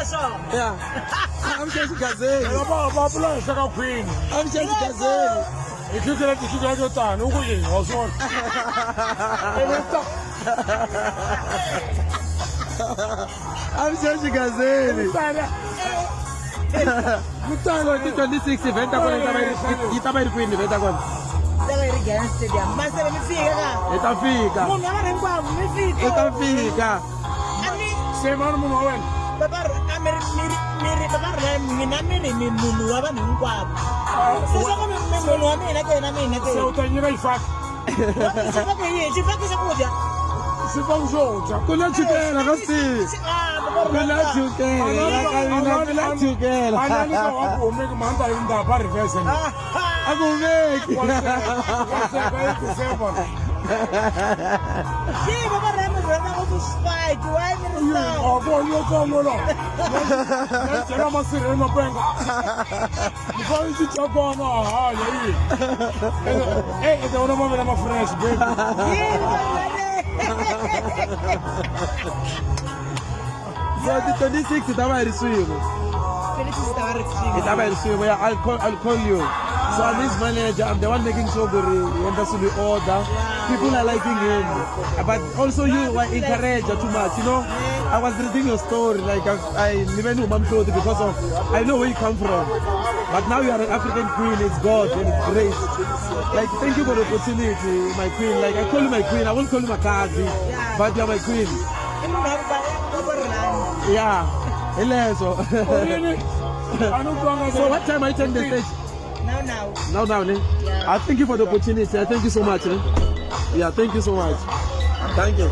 Yeah. I'm just Gazelle. Queen. I'm just Gazelle. If you get your time, who will you also? I'm just Gazelle. So 26 event itaba iri kwini event akona? Itafika. Itafika. Semana munhu wa wena. Se u ta nyika xifaki. Xifaki xo dya. Ku na chukela ka Steve. Ku na chukela. Ku na chukela. A nga nyika wa ku humeki mhanta yi ndaba reverse. A ku humeki. Waseka hi December. Yo komolo. Jela masireni mapenga. Mfanye chicha kona haya hii. Ndio unaona mama fresh baby. So the 26 itaba iri swimo. Itaba iri swimo. Yeah, I'll call you. So I'm his manager. I'm the one making sure the embassy order. People are liking him, but also you were encouraged too much. You know, I was reading your story. Like I never knew Mom Shoti because of I know where you come from. But now you are an African queen. It's God and it's great. Like thank you for the opportunity, my queen. Like I call you my queen. I won't call you my cousin, but you're my queen. Yeah. So what time are you taking the stage? Now. Yeah. I thank you for the opportunity. I thank you so much. Yeah, thank you so much. Thank you.